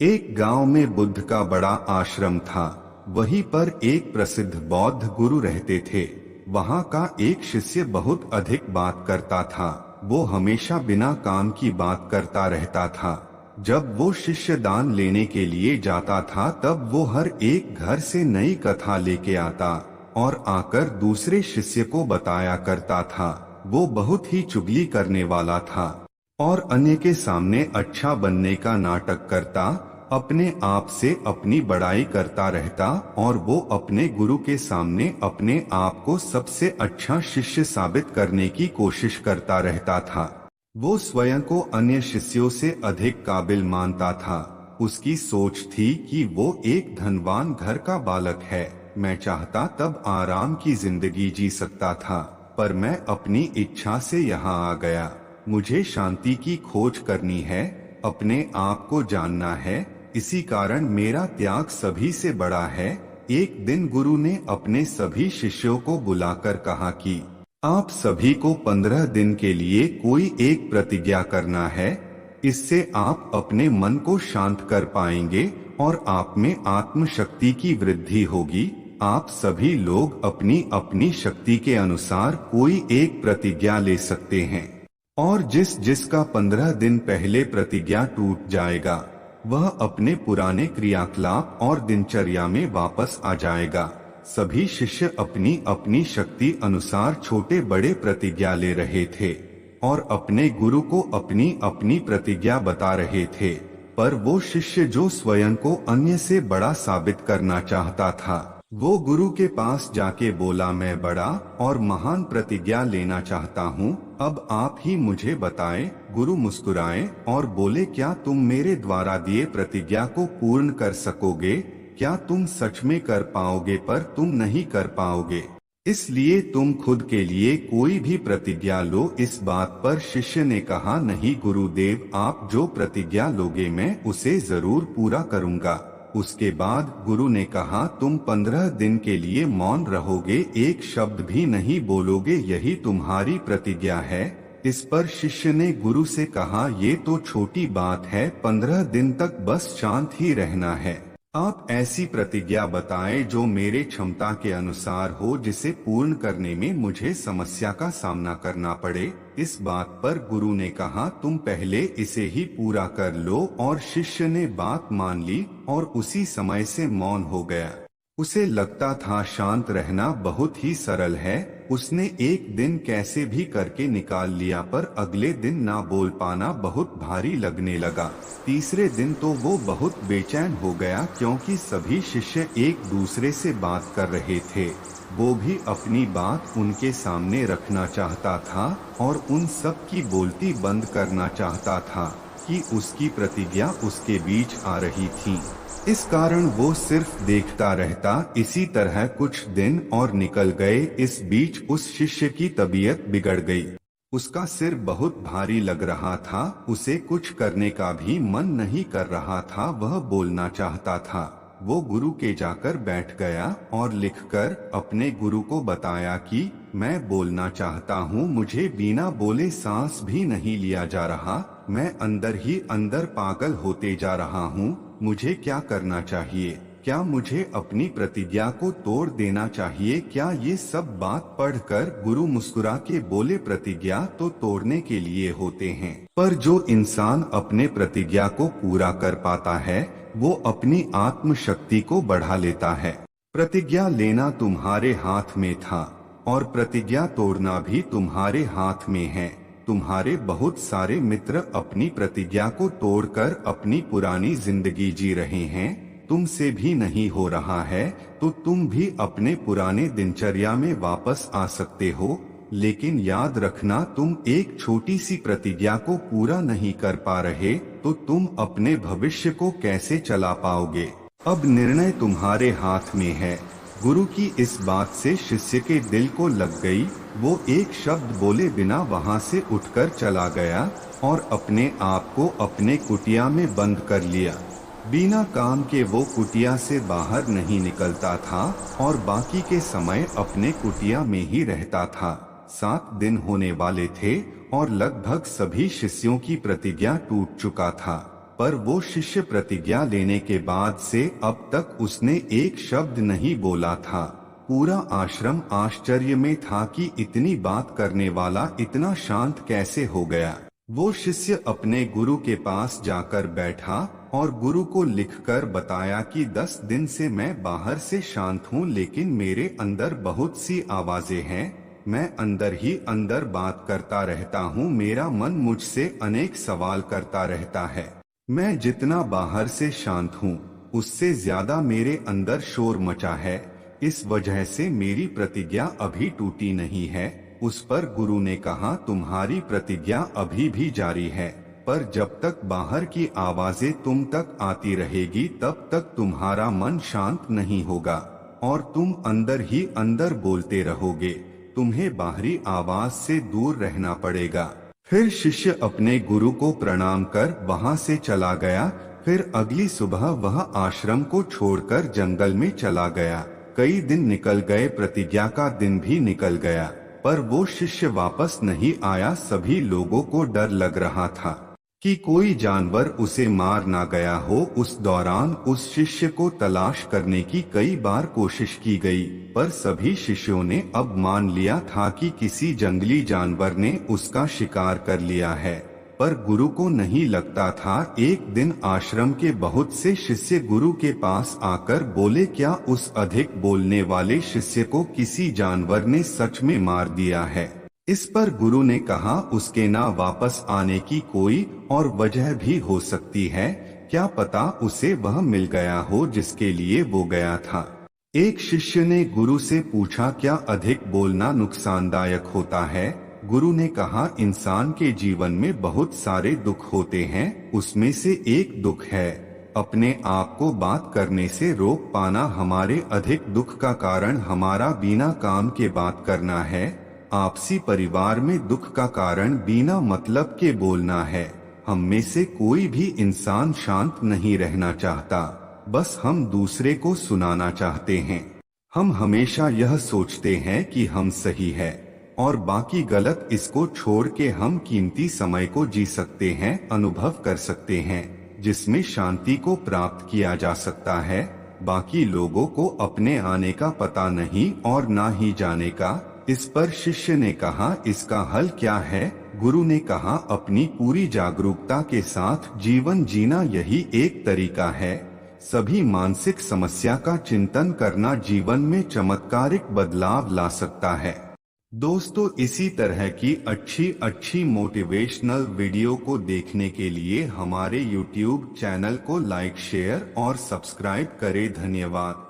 एक गांव में बुद्ध का बड़ा आश्रम था। वहीं पर एक प्रसिद्ध बौद्ध गुरु रहते थे। वहां का एक शिष्य बहुत अधिक बात करता था। वो हमेशा बिना काम की बात करता रहता था। जब वो शिष्य दान लेने के लिए जाता था तब वो हर एक घर से नई कथा लेके आता और आकर दूसरे शिष्य को बताया करता था। वो बहुत ही चुगली करने वाला था और अन्य के सामने अच्छा बनने का नाटक करता, अपने आप से अपनी बड़ाई करता रहता और वो अपने गुरु के सामने अपने आप को सबसे अच्छा शिष्य साबित करने की कोशिश करता रहता था। वो स्वयं को अन्य शिष्यों से अधिक काबिल मानता था। उसकी सोच थी कि वो एक धनवान घर का बालक है। मैं चाहता तब आराम की जिंदगी जी सकता था, पर मैं अपनी इच्छा से यहाँ आ गया। मुझे शांति की खोज करनी है, अपने आप को जानना है, इसी कारण मेरा त्याग सभी से बड़ा है। एक दिन गुरु ने अपने सभी शिष्यों को बुलाकर कहा कि आप सभी को 15 दिन के लिए कोई एक प्रतिज्ञा करना है। इससे आप अपने मन को शांत कर पाएंगे और आप में आत्मशक्ति की वृद्धि होगी। आप सभी लोग अपनी अपनी शक्ति के अनुसार कोई एक प्रतिज्ञा ले सकते हैं और जिस जिसका 15 दिन पहले प्रतिज्ञा टूट जाएगा वह अपने पुराने क्रियाकलाप और दिनचर्या में वापस आ जाएगा। सभी शिष्य अपनी अपनी शक्ति अनुसार छोटे बड़े प्रतिज्ञा ले रहे थे और अपने गुरु को अपनी अपनी प्रतिज्ञा बता रहे थे, पर वो शिष्य जो स्वयं को अन्य से बड़ा साबित करना चाहता था, वो गुरु के पास जाके बोला, मैं बड़ा और महान प्रतिज्ञा लेना चाहता हूँ, अब आप ही मुझे बताएं। गुरु मुस्कुराए और बोले, क्या तुम मेरे द्वारा दिए प्रतिज्ञा को पूर्ण कर सकोगे? क्या तुम सच में कर पाओगे? पर तुम नहीं कर पाओगे, इसलिए तुम खुद के लिए कोई भी प्रतिज्ञा लो। इस बात पर शिष्य ने कहा, नहीं गुरुदेव, आप जो प्रतिज्ञा लोगे मैं उसे जरूर पूरा करूँगा। उसके बाद गुरु ने कहा, तुम 15 दिन के लिए मौन रहोगे, एक शब्द भी नहीं बोलोगे, यही तुम्हारी प्रतिज्ञा है। इस पर शिष्य ने गुरु से कहा, ये तो छोटी बात है, 15 दिन तक बस शांत ही रहना है। आप ऐसी प्रतिज्ञा बताएं जो मेरे क्षमता के अनुसार हो, जिसे पूर्ण करने में मुझे समस्या का सामना करना पड़े। इस बात पर गुरु ने कहा, तुम पहले इसे ही पूरा कर लो। और शिष्य ने बात मान ली और उसी समय से मौन हो गया। उसे लगता था शांत रहना बहुत ही सरल है। उसने एक दिन कैसे भी करके निकाल लिया, पर अगले दिन ना बोल पाना बहुत भारी लगने लगा। तीसरे दिन तो वो बहुत बेचैन हो गया, क्योंकि सभी शिष्य एक दूसरे से बात कर रहे थे। वो भी अपनी बात उनके सामने रखना चाहता था और उन सब की बोलती बंद करना चाहता था कि उसकी प्रतिज्ञा उसके बीच आ रही थी। इस कारण वो सिर्फ देखता रहता। इसी तरह कुछ दिन और निकल गए। इस बीच उस शिष्य की तबीयत बिगड़ गई। उसका सिर बहुत भारी लग रहा था। उसे कुछ करने का भी मन नहीं कर रहा था। वह बोलना चाहता था। वो गुरु के जाकर बैठ गया और लिखकर अपने गुरु को बताया कि मैं बोलना चाहता हूँ, मुझे बिना बोले सांस भी नहीं लिया जा रहा, मैं अंदर ही अंदर पागल होते जा रहा हूँ, मुझे क्या करना चाहिए? क्या मुझे अपनी प्रतिज्ञा को तोड़ देना चाहिए? क्या? ये सब बात पढ़कर गुरु मुस्कुरा के बोले, प्रतिज्ञा तो तोड़ने के लिए होते हैं, पर जो इंसान अपने प्रतिज्ञा को पूरा कर पाता है वो अपनी आत्मशक्ति को बढ़ा लेता है। प्रतिज्ञा लेना तुम्हारे हाथ में था और प्रतिज्ञा तोड़ना भी तुम्हारे हाथ में है। तुम्हारे बहुत सारे मित्र अपनी प्रतिज्ञा को तोड़कर अपनी पुरानी जिंदगी जी रहे हैं। तुमसे भी नहीं हो रहा है तो तुम भी अपने पुराने दिनचर्या में वापस आ सकते हो, लेकिन याद रखना, तुम एक छोटी सी प्रतिज्ञा को पूरा नहीं कर पा रहे तो तुम अपने भविष्य को कैसे चला पाओगे? अब निर्णय तुम्हारे हाथ में है। गुरु की इस बात से शिष्य के दिल को लग गई। वो एक शब्द बोले बिना वहां से उठकर चला गया और अपने आप को अपने कुटिया में बंद कर लिया। बिना काम के वो कुटिया से बाहर नहीं निकलता था और बाकी के समय अपने कुटिया में ही रहता था। 7 दिन होने वाले थे और लगभग सभी शिष्यों की प्रतिज्ञा टूट चुका था, पर वो शिष्य प्रतिज्ञा लेने के बाद से अब तक उसने एक शब्द नहीं बोला था। पूरा आश्रम आश्चर्य में था कि इतनी बात करने वाला इतना शांत कैसे हो गया। वो शिष्य अपने गुरु के पास जाकर बैठा और गुरु को लिखकर बताया कि 10 दिन से मैं बाहर से शांत हूँ, लेकिन मेरे अंदर बहुत सी आवाजें हैं। मैं अंदर ही अंदर बात करता रहता हूँ। मेरा मन मुझसे अनेक सवाल करता रहता है। मैं जितना बाहर से शांत हूँ उससे ज्यादा मेरे अंदर शोर मचा है। इस वजह से मेरी प्रतिज्ञा अभी टूटी नहीं है। उस पर गुरु ने कहा, तुम्हारी प्रतिज्ञा अभी भी जारी है, पर जब तक बाहर की आवाजें तुम तक आती रहेगी तब तक तुम्हारा मन शांत नहीं होगा और तुम अंदर ही अंदर बोलते रहोगे। तुम्हें बाहरी आवाज से दूर रहना पड़ेगा। फिर शिष्य अपने गुरु को प्रणाम कर वहां से चला गया। फिर अगली सुबह वह आश्रम को छोड़कर जंगल में चला गया। कई दिन निकल गए, प्रतिज्ञा का दिन भी निकल गया, पर वो शिष्य वापस नहीं आया। सभी लोगों को डर लग रहा था कि कोई जानवर उसे मार ना गया हो। उस दौरान उस शिष्य को तलाश करने की कई बार कोशिश की गई, पर सभी शिष्यों ने अब मान लिया था कि किसी जंगली जानवर ने उसका शिकार कर लिया है। पर गुरु को नहीं लगता था। एक दिन आश्रम के बहुत से शिष्य गुरु के पास आकर बोले, क्या उस अधिक बोलने वाले शिष्य को किसी जानवर ने सच में मार दिया है? इस पर गुरु ने कहा, उसके ना वापस आने की कोई और वजह भी हो सकती है। क्या पता उसे वह मिल गया हो जिसके लिए वो गया था। एक शिष्य ने गुरु से पूछा, क्या अधिक बोलना नुकसानदायक होता है? गुरु ने कहा, इंसान के जीवन में बहुत सारे दुख होते हैं, उसमें से एक दुख है अपने आप को बात करने से रोक पाना। हमारे अधिक दुख का कारण हमारा बिना काम के बात करना है। आपसी परिवार में दुख का कारण बिना मतलब के बोलना है। हम में से कोई भी इंसान शांत नहीं रहना चाहता, बस हम दूसरे को सुनाना चाहते हैं। हम हमेशा यह सोचते हैं कि हम सही है और बाकी गलत। इसको छोड़ के हम कीमती समय को जी सकते हैं, अनुभव कर सकते हैं, जिसमें शांति को प्राप्त किया जा सकता है। बाकी लोगों को अपने आने का पता नहीं और ना ही जाने का। इस पर शिष्य ने कहा, इसका हल क्या है? गुरु ने कहा, अपनी पूरी जागरूकता के साथ जीवन जीना यही एक तरीका है। सभी मानसिक समस्या का चिंतन करना जीवन में चमत्कारिक बदलाव ला सकता है। दोस्तों, इसी तरह की अच्छी मोटिवेशनल वीडियो को देखने के लिए हमारे YouTube चैनल को लाइक, शेयर और सब्सक्राइब करें। धन्यवाद।